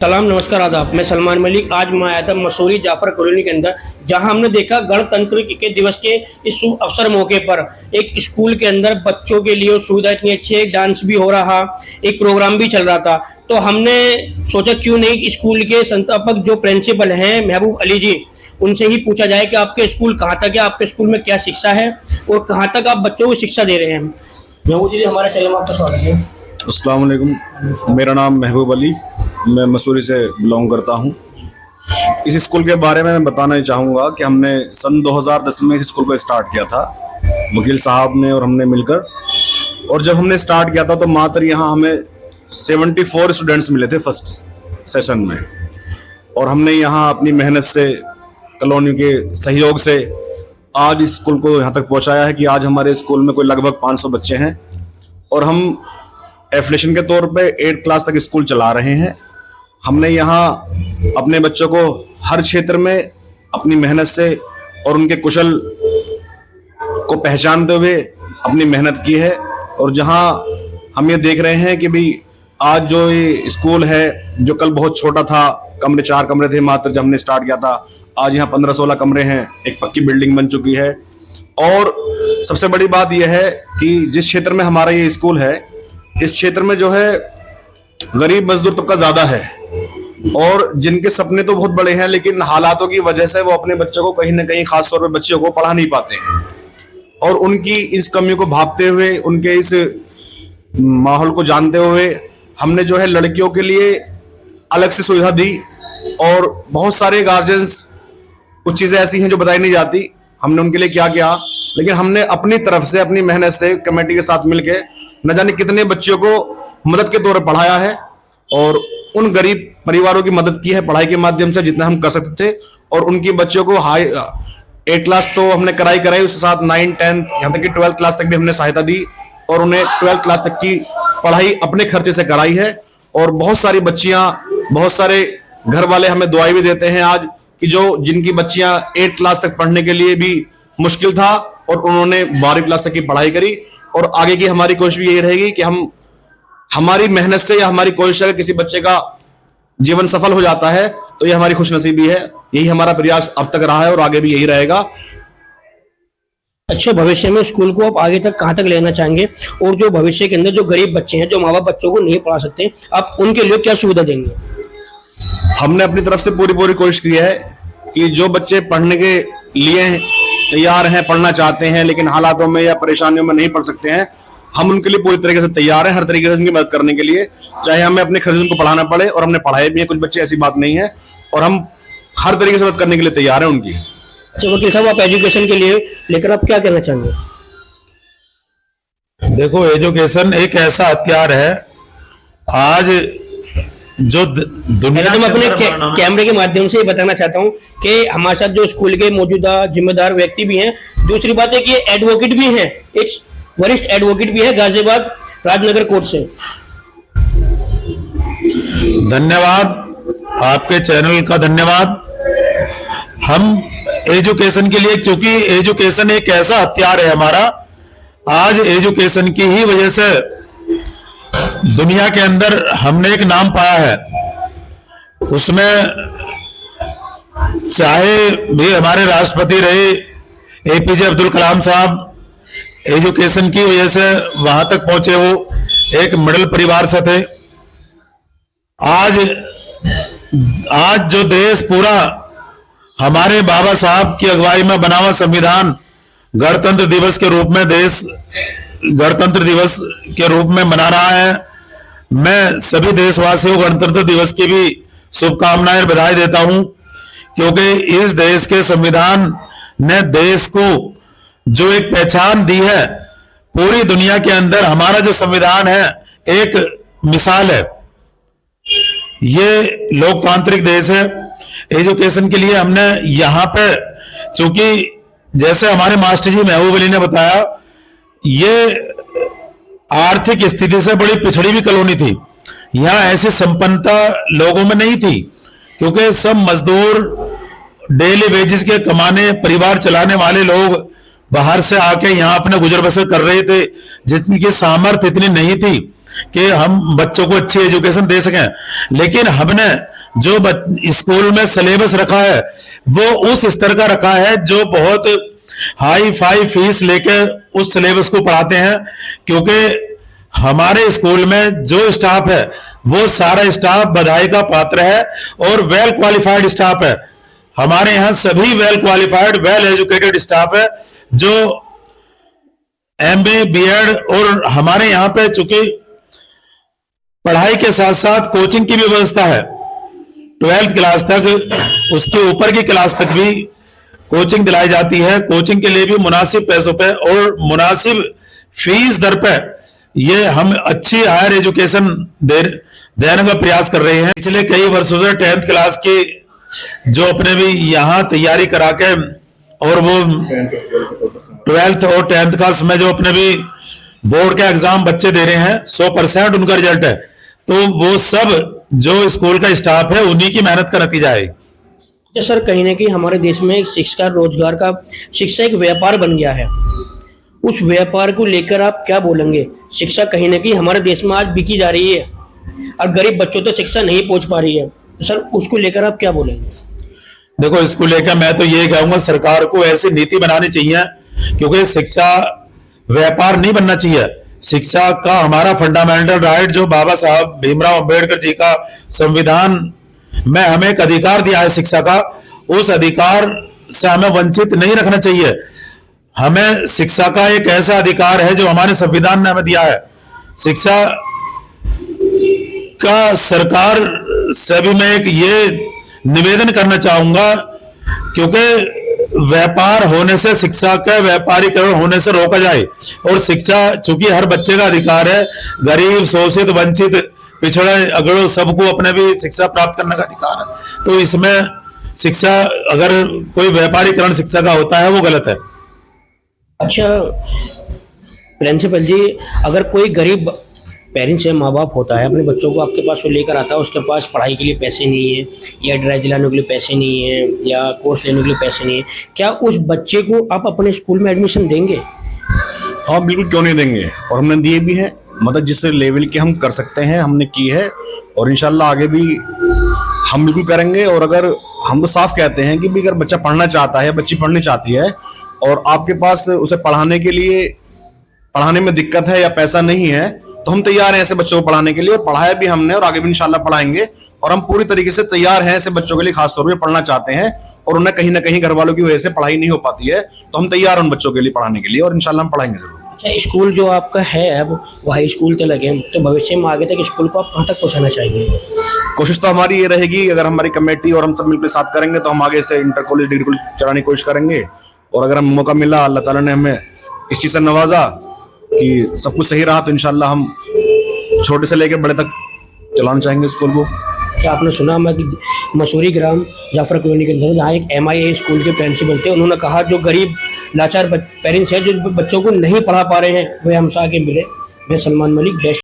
सलाम, नमस्कार, आदाब। मैं सलमान मलिक। आज मैं आया था मसूरी जाफर कॉलोनी के अंदर, जहां हमने देखा गणतंत्र के दिवस के इस शुभ अवसर मौके पर एक स्कूल के अंदर बच्चों के लिए सुविधा इतनी अच्छी है, डांस भी हो रहा, एक प्रोग्राम भी चल रहा था। तो हमने सोचा क्यों नहीं स्कूल के संस्थापक जो प्रिंसिपल हैं महबूब अली जी, उनसे ही पूछा जाए कि आपके स्कूल कहाँ तक है, आपके स्कूल में क्या शिक्षा है और कहाँ तक आप बच्चों को शिक्षा दे रहे हैं। महबूब जी, हमारे चैनल में आपका स्वागत है। अस्सलाम वालेकुम। मेरा नाम महबूब अली, मैं मसूरी से बिलोंग करता हूँ। इस स्कूल के बारे में मैं बताना चाहूँगा कि हमने सन 2010 में इस स्कूल को स्टार्ट किया था, वकील साहब ने और हमने मिलकर। और जब हमने स्टार्ट किया था तो मात्र यहाँ हमें 74 स्टूडेंट्स मिले थे फर्स्ट सेशन में, और हमने यहाँ अपनी मेहनत से, कॉलोनी के सहयोग से आज इस स्कूल को यहाँ तक पहुँचाया है कि आज हमारे स्कूल में कोई लगभग 500 बच्चे हैं और हम एफिलिएशन के तौर पे 8 क्लास तक स्कूल चला रहे हैं। हमने यहाँ अपने बच्चों को हर क्षेत्र में अपनी मेहनत से और उनके कुशल को पहचानते हुए अपनी मेहनत की है। और जहाँ हम ये देख रहे हैं कि भाई आज जो ये स्कूल है, जो कल बहुत छोटा था, 4 कमरे थे मात्र जब हमने स्टार्ट किया था, आज यहाँ 15-16 कमरे हैं, एक पक्की बिल्डिंग बन चुकी है। और सबसे बड़ी बात यह है कि जिस क्षेत्र में हमारा ये स्कूल है, इस क्षेत्र में जो है गरीब मजदूर तबका ज्यादा है और जिनके सपने तो बहुत बड़े हैं, लेकिन हालातों की वजह से वो अपने बच्चों को कहीं ना कहीं, खासतौर पे बच्चों को पढ़ा नहीं पाते हैं। और उनकी इस कमियों को भांपते हुए, उनके इस माहौल को जानते हुए हमने जो है लड़कियों के लिए अलग से सुविधा दी। और बहुत सारे गार्जियंस, कुछ चीजें ऐसी हैं जो बताई नहीं जाती, हमने उनके लिए क्या किया, लेकिन हमने अपनी तरफ से, अपनी मेहनत से कमेटी के साथ मिलकर न जाने कितने बच्चों को मदद के तौर पर पढ़ाया है और उन गरीब परिवारों की मदद की है पढ़ाई के माध्यम से जितना हम कर सकते थे। और उनकी बच्चों को 8 क्लास तो हमने कराई, उसके साथ 9, 10, यहाँ तक कि 12th क्लास तक भी हमने सहायता दी और उन्हें 12th क्लास तक की पढ़ाई अपने खर्चे से कराई है। और बहुत सारी बच्चियां, बहुत सारे घर वाले हमें दुआएं भी देते हैं आज कि जिनकी बच्चियां 8 क्लास तक पढ़ने के लिए भी मुश्किल था और उन्होंने 12वीं क्लास तक की पढ़ाई करी। और आगे की हमारी कोशिश भी यही रहेगी कि हम हमारी मेहनत से या हमारी कोशिश से किसी बच्चे का जीवन सफल हो जाता है तो ये हमारी खुशनसीबी है। यही हमारा प्रयास अब तक रहा है और आगे भी यही रहेगा। अच्छा, भविष्य में स्कूल को आप आगे तक कहाँ तक लेना चाहेंगे और जो भविष्य के अंदर जो गरीब बच्चे हैं, जो माँ बाप बच्चों को नहीं पढ़ा सकते, आप उनके लिए क्या सुविधा देंगे? हमने अपनी तरफ से पूरी कोशिश की है कि जो बच्चे पढ़ने के लिए तैयार हैं, पढ़ना चाहते हैं, लेकिन हालातों में या परेशानियों में नहीं पढ़ सकते हैं, हम उनके लिए पूरी तरीके से तैयार हैं, हर तरीके से उनकी मदद करने के लिए, चाहे हमें अपने खर्च उनको पढ़ाना पड़े। और हमने पढ़ाए भी हैं कुछ बच्चे, ऐसी बात नहीं है, और हम हर तरीके से मदद करने के लिए तैयार हैं उनकी। अच्छा वकील साहब, आप एजुकेशन के लिए लेकर आप क्या कहना चाहेंगे? देखो, एजुकेशन एक ऐसा हथियार है आज जो दुनिया मैं अपने कैमरे के माध्यम से बताना चाहता हूं कि हमारे साथ जो स्कूल के मौजूदा जिम्मेदार व्यक्ति भी हैं। दूसरी बात है कि एडवोकेट भी हैं, एक वरिष्ठ एडवोकेट भी है गाजियाबाद राजनगर कोर्ट से। धन्यवाद, आपके चैनल का धन्यवाद। हम एजुकेशन के लिए, क्योंकि एजुकेशन एक ऐसा हथियार है हमारा, आज एजुकेशन की ही वजह से दुनिया के अंदर हमने एक नाम पाया है। उसमें चाहे भी हमारे राष्ट्रपति रहे एपीजे अब्दुल कलाम साहब, एजुकेशन की वजह से वहां तक पहुंचे। वो एक मिडिल परिवार से थे। आज जो देश पूरा हमारे बाबा साहब की अगुवाई में बना हुआ संविधान गणतंत्र दिवस के रूप में, देश गणतंत्र दिवस के रूप में मना रहा है। मैं सभी देशवासियों को गणतंत्र दिवस की भी शुभकामनाएं, बधाई देता हूं, क्योंकि इस देश के संविधान ने देश को जो एक पहचान दी है पूरी दुनिया के अंदर, हमारा जो संविधान है एक मिसाल है। ये लोकतांत्रिक देश है। एजुकेशन के लिए हमने यहाँ पे, चूंकि जैसे हमारे मास्टर जी महबूब अली ने बताया, ये आर्थिक स्थिति से बड़ी पिछड़ी हुई कॉलोनी थी। यहाँ ऐसी संपन्नता लोगों में नहीं थी, क्योंकि सब मजदूर, डेली वेजेस के कमाने, परिवार चलाने वाले लोग बाहर से आके यहाँ अपने गुजर बसर कर रहे थे, जिनकी सामर्थ्य इतनी नहीं थी कि हम बच्चों को अच्छी एजुकेशन दे सकें, लेकिन हमने जो स्कूल में सिलेबस रखा है वो उस स्तर का रखा है जो बहुत हाई फाई फीस लेके उस सिलेबस को पढ़ाते हैं, क्योंकि हमारे स्कूल में जो स्टाफ है वो सारा स्टाफ बधाई का पात्र है और वेल क्वालिफाइड स्टाफ है। हमारे यहाँ सभी well qualified well educated staff है जो एमए बीएड, और हमारे यहाँ पे चूंकि पढ़ाई के साथ साथ कोचिंग की भी व्यवस्था है, 12th क्लास तक, उसके ऊपर की क्लास तक भी कोचिंग दिलाई जाती है। कोचिंग के लिए भी मुनासिब पैसों पे और मुनासिब फीस दर पे ये हम अच्छी हायर एजुकेशन देने का प्रयास कर रहे हैं। पिछले कई वर्षों से 10th क्लास की जो अपने भी यहाँ तैयारी करा के और वो 12th और 10th क्लास में जो अपने भी बोर्ड के एग्जाम बच्चे दे रहे हैं, 100% उनका रिजल्ट है, तो वो सब जो स्कूल का स्टाफ है उन्हीं की मेहनत का नतीजा है। तो सर कहीं ना कहीं हमारे देश में शिक्षा रोजगार का शिक्षा एक व्यापार बन गया है, उस व्यापार को लेकर आप क्या बोलेंगे? शिक्षा कहीं ना कहीं हमारे देश में आज बिकी जा रही है और गरीब बच्चों तक शिक्षा नहीं पहुंच पा रही है, तो सर उसको लेकर आप क्या बोलेंगे? देखो, इसको लेकर मैं तो ये कहूंगा सरकार को ऐसी नीति बनानी चाहिए, क्योंकि शिक्षा व्यापार नहीं बनना चाहिए। शिक्षा का हमारा फंडामेंटल राइट जो बाबा साहब भीमराव अंबेडकर जी का संविधान में हमें एक अधिकार दिया है शिक्षा का, उस अधिकार से हमें वंचित नहीं रखना चाहिए। हमें शिक्षा का एक ऐसा अधिकार है जो हमारे संविधान ने हमें दिया है। शिक्षा का सरकार से भी मैं एक ये निवेदन करना चाहूंगा, क्योंकि व्यापार होने से, शिक्षा का व्यापारीकरण होने से रोका जाए, और शिक्षा चूंकि हर बच्चे का अधिकार है, गरीब, शोषित, वंचित, पिछड़े, अगड़ों सबको अपने भी शिक्षा प्राप्त करने का अधिकार है। तो इसमें शिक्षा अगर कोई व्यापारीकरण शिक्षा का होता है वो गलत है। अच्छा प्रिंसिपल जी, अगर कोई गरीब पेरेंट्स है, माँ बाप होता है, अपने बच्चों को आपके पास वो लेकर आता है, उसके पास पढ़ाई के लिए पैसे नहीं है या ड्राइव दिलाने के लिए पैसे नहीं है या कोर्स लेने के लिए पैसे नहीं है, क्या उस बच्चे को आप अपने स्कूल में एडमिशन देंगे? हाँ बिल्कुल, क्यों नहीं देंगे, और हमने दिए भी है। मतलब जिस लेवल के हम कर सकते हैं हमने की है, और इंशाल्लाह आगे भी हम बिल्कुल करेंगे। और अगर हम तो साफ कहते हैं कि भी अगर बच्चा पढ़ना चाहता है, बच्ची पढ़नी चाहती है, और आपके पास उसे पढ़ाने के लिए, पढ़ाने में दिक्कत है या पैसा नहीं है, तो हम तैयार हैं ऐसे बच्चों को पढ़ाने के लिए, और पढ़ाया भी हमने और आगे भी इंशाल्लाह पढ़ाएंगे। और हम पूरी तरीके से तैयार हैं ऐसे बच्चों के लिए, खासतौर पर पढ़ना चाहते हैं और उन्हें कहीं ना कहीं घर वालों की वजह से पढ़ाई नहीं हो पाती है, तो हम तैयार हैं उन बच्चों के लिए पढ़ाने के लिए, और इंशाल्लाह हम पढ़ाएंगे जरूर। अच्छा, स्कूल जो आपका है अब वो हाई स्कूल तक लगे, तो भविष्य में आगे तक स्कूल को आप कहाँ तक पहुँचाना चाहेंगे? कोशिश तो हमारी ये रहेगी, अगर हमारी कमेटी और हम सब मिलकर साथ करेंगे तो हम आगे से इंटर कॉलेज, डिग्री कॉलेज चलाने की कोशिश करेंगे। और अगर हमें मौका मिला, अल्लाह ताला ने हमें इस चीज़ से नवाजा कि सब कुछ सही रहा, तो इंशाल्लाह हम छोटे से लेकर बड़े तक चलाना चाहेंगे स्कूल को। क्या आपने सुना मैं कि मसूरी ग्राम जाफर कॉलोनी के अंदर जहाँ एक MIA स्कूल के प्रिंसिपल थे, उन्होंने कहा जो गरीब लाचार पेरेंट्स हैं जो बच्चों को नहीं पढ़ा पा रहे हैं वे हमसे आके मिले। मैं सलमान मलिक, बेस्ट।